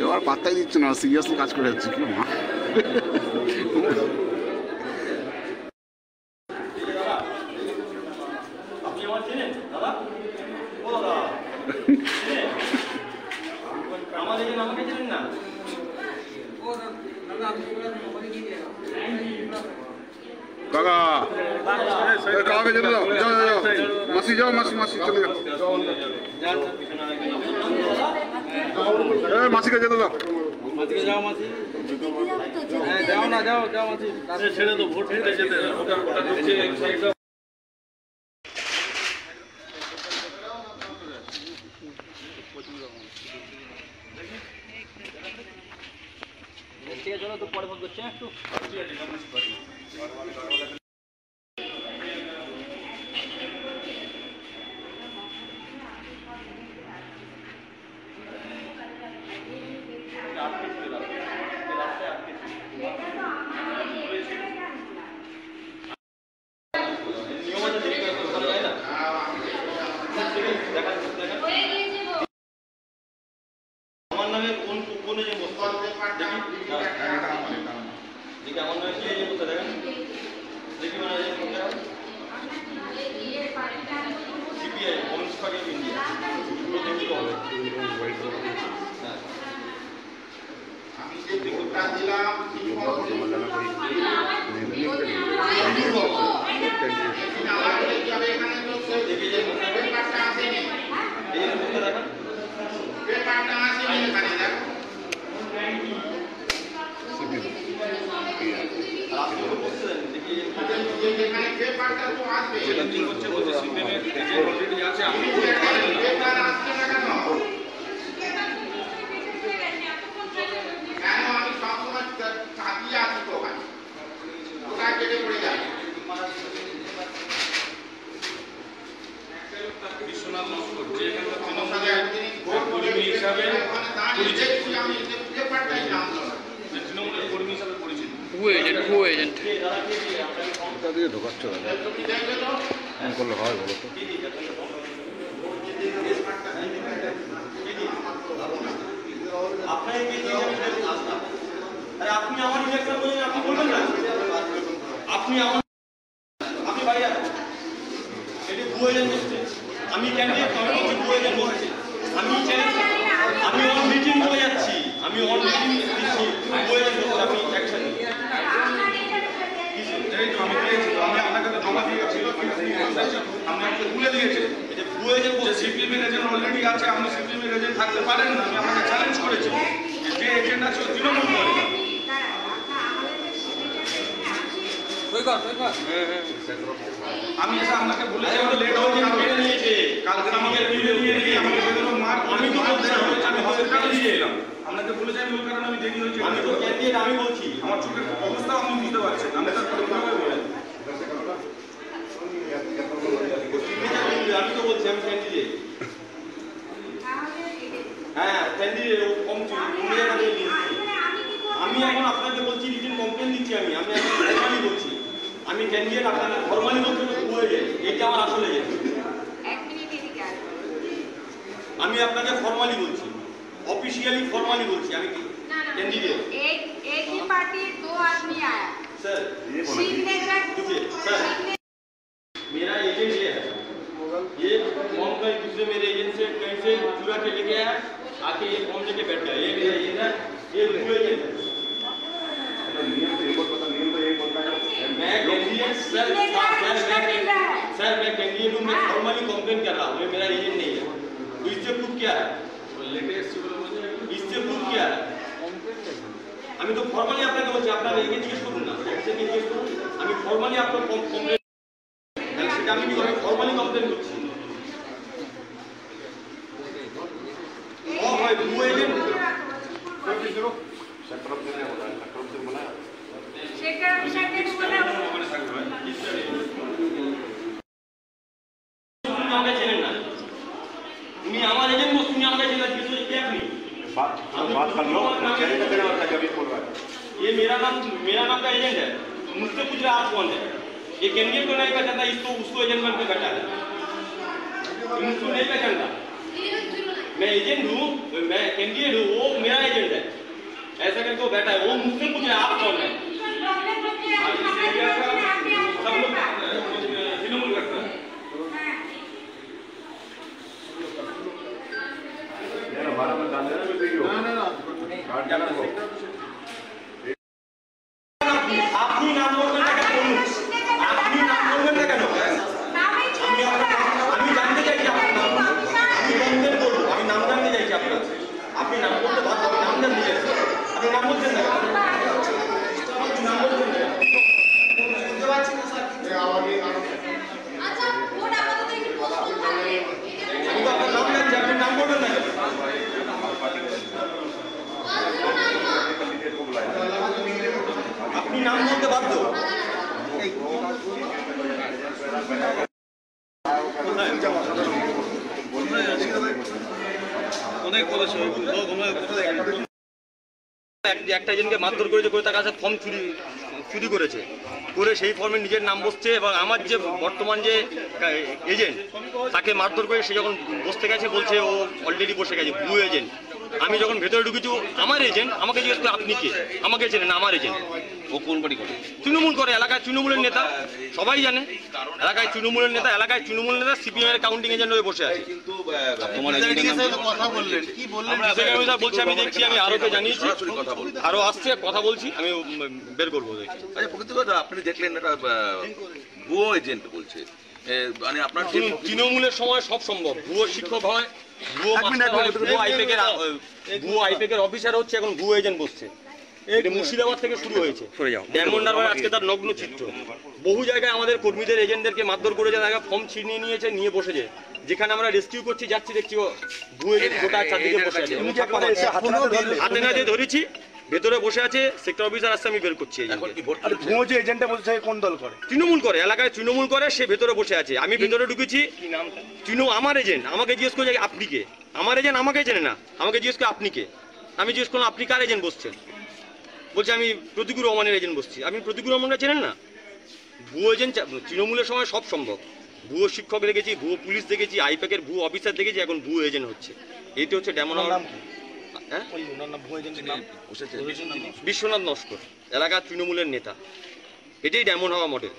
এবার পাত্তাই দিচ্ছে না, সিরিয়াসলি কাজ করে যাচ্ছে কি মা। কাকা কাকাকে যেতে দাও, যাও যাও মাসি, যাও মাসি, মাসি চলে যাও, মাসিকে যেতে দাও, যাও মাসি, যাও না, যাও যাও মাসি, ছেড়ে তো ভোট দিতে যেতে ঠিক আছে। চলো তো পরে ফোন করছি একটু। ঢোকাচ্ছ করলে হয় বলো তো। আপনি আমার ইলেকশন বলেন, আপনি বলবেন না, আপনি আমার, আপনি ভাই এটা ভুয়ো এজেন্ট বসছে, আমি ক্যান্ডিডেট আমি ভুয়ো এজেন্ট বসছে, আমি আমি অন মিটিং করে যাচ্ছি, আমি অন মিটিং দিচ্ছি, ভুয়ো এজেন্ট বসছে, আপনি অ্যাকশন নিন। আমি দিয়েছি, আমি আপনাকে তো জমা দিয়ে গেছি, আপনি আমাকে ভুলে দিয়েছেন, এটা ভুয়ো এজেন্ট বসছে, সিপিএম এর এজেন্ট অলরেডি আছে, আপনি সিপিএম এর এজেন্ট থাকতে পারেন না, আমি আপনাকে চ্যালেঞ্জ করেছি, যে এজেন্ট আছে ও তৃণমূল করে। আমি এসে আপনাকে বলেছি আমার লেট হয়ে গেছে, মেনে নিয়েছে, কালকে আমাকে তুলে নিয়ে গিয়ে আমাকে বেদনা মার, আমি তো আমি হসপিটালে গিয়েছিলাম, আপনাকে বলেছি আমি ওই কারণে আমি দেরি হয়েছে, আমি তো ক্যান্ডিডেট, আমি বলছি আমার চোখের অবস্থা আপনি বুঝতে পারছেন, আমি তারপরে কিভাবে বলেন, আমি তো বলছি আমি ক্যান্ডিডেট, হ্যাঁ ক্যান্ডিডেট কম আমি এখন আপনাকে বলছি রিটেন কমপ্লেন দিচ্ছি, আমি ফরমালি বলছি, আমি ক্যান্ডিডেট, আপনাকে ফরমালি বলছি হয়ে যায়, এটা আমার আসলে আমি আপনাকে ফরমালি বলছি, ऑफिशियली फॉर्मली बोलছি আমি কি कैंडिडेट एक ही पार्टी दो आदमी आया सर देखिए सर मेरा एजेंट ये फॉर्म का दूसरे मेरे एजेंट से कहीं से चुरा के लेके आया, आके ये फॉर्म लेके बैठ गया, ये मेरा एजेंट है, ये पूरे एजेंट नियम तो एक पता नियम तो एक बोलता है मैं कैंडिडेट सर मैं कैंडिडेट हूं, मैं फॉर्मली कंप्लेंट कर रहा हूं, ये मेरा एजेंट नहीं है, तो इससे प्रूफ क्या है, लेटेस्ट इससे प्रूफ क्या है, আমি তো ফর্মালি আপনাকে বলছি, আপনারা একে জিজ্ঞেস করুন না, একে জিজ্ঞেস করুন, আমি ফর্মালি আপনার কমপ্লেন সেটা আমি কি করব, ফর্মালি কমপ্লেন করছি ও ভাই ভুয়ো এজেন্ট সেক্টর থেকে বলা সেক্টর বলা ওখানে থাকবে আমাকে চেনেন না, তুমি আমার এজেন্ট বস, তুমি আমাকে চেনেন কিছু কি আপনি बात कर लो, चैनल का तेरा वाला जब बोल रहा है ये मेरा नाम का एजेंट है, मुझसे पूछ रहा आप कौन है, ये कैंडिडेट को नहीं पहचानता, इसको उसको एजेंट बन के बैठा है, मुझको नहीं पहचानता। मैं एजेंट हूँ, मैं कैंडिडेट हूँ, वो मेरा एजेंट है। ऐसा करके वो बैठा है, वो मुझसे पूछ रहा है आप कौन है? सब लोग तृणमूल करता है। আপনি নাম বলবেন না কেন? আপনি নাম বলবেন না কেন? আমি জানতে চাইছি আপনার নাম। আমি কমপ্লেন করবো, আমি নাম জানতে চাইছি আপনার। আপনি নাম বলতে বাধ্য, আমি নাম জানতে চাইছি। আপনি নাম বলছেন না কেন? আপনি নাম বলছেন না কেন? বুঝতে পারছি না স্যার। আচ্ছা ভোট আপাতত একটু পোস্টপোন থাকবে। আমি তো আপনার নাম জানছি, আপনি নাম বলবেন না কেন? আপনি নাম বলতে বাধ্য। অনেক বলেছে একটা এজেন্টকে মারধর করেছে, করে তার কাছে ফর্ম চুরি করেছে, করে সেই ফর্মে নিজের নাম বসছে এবং আমার যে বর্তমান যে এজেন্ট তাকে মারধর করে সে যখন বসতে গেছে বলছে ও অলরেডি বসে গেছে, ব্লু এজেন্ট। আমি যখন ভেতরে ঢুকেছি আমার এজেন্ট, আমাকে জিজ্ঞেস করে আপনি কে, আমাকে চেনে না, আমার এজেন্ট। ও কোন বাড়ি করে? তৃণমূল করে, এলাকায় তৃণমূলের নেতা, সবাই জানে এলাকায় তৃণমূলের নেতা, এলাকায় তৃণমূল নেতা সিপিএম এর কাউন্টিং এজেন্ট হয়ে বসে আছে। তোমার কথা বললেন কি বললেন? বলছি আমি দেখছি, আমি আরোকে জানিয়েছি, আরো আসছে, কথা বলছি, আমি বের করবো দেখছি। আচ্ছা প্রকৃত কথা আপনি দেখলেন এটা ভুয়ো এজেন্ট বলছে, মানে আপনার তৃণমূলের সময় সব সম্ভব, ভুয়ো শিক্ষক হয়, ভুয়ো আইপেকের অফিসার হচ্ছে, এখন ভুয়ো এজেন্ট বসছে। এটা মুর্শিদাবাদ থেকে শুরু হয়েছে, ডায়মন্ড হারবার আজকে তার নগ্ন চিত্র। বহু জায়গায় আমাদের কর্মীদের এজেন্টদেরকে মারধর করে যায়, ফর্ম ছিনিয়ে নিয়েছে, নিয়ে বসেছে। যেখানে আমরা রেস্কিউ করছি যাচ্ছি দেখছি ভুয়ো এজেন্ট গোটা চারদিকে বসে আছে, হাতে নাতে ধরেছি, ভেতরে বসে আছে, সেক্টর অফিসার আসছে, আমি বের করছি। ভুয়ো যে এজেন্টটা বলছে কোন দল করে? তৃণমূল করে, এলাকায় তৃণমূল করে, সে ভেতরে বসে আছে। আমি ভেতরে ঢুকেছি, আমার এজেন্ট আমাকে জিজ্ঞেস করে আপনি কে, আমার এজেন্ট আমাকে চেনে না, আমাকে জিজ্ঞেস করে আপনি কে। আমি জিজ্ঞেস করলাম আপনি কার এজেন্ট বসছেন, বলছে আমি প্রতিকুর রহমানের এজেন্ট বসছি। আপনি প্রতিকুর রহমানরা চেনেন না? ভুয়ো এজেন্ট তৃণমূলের সময় সব সম্ভব। ভুয়ো শিক্ষক দেখেছি, ভুয়ো পুলিশ দেখেছি, আইপ্যাকের ভুয়ো অফিসার দেখেছি, এখন ভুয়ো এজেন্ট হচ্ছে। এটি হচ্ছে ডেমন। হ্যাঁ, বিশ্বনাথ নস্কর, এলাকার তৃণমূলের নেতা। এটাই ডায়মন্ড হাওয়া মডেল।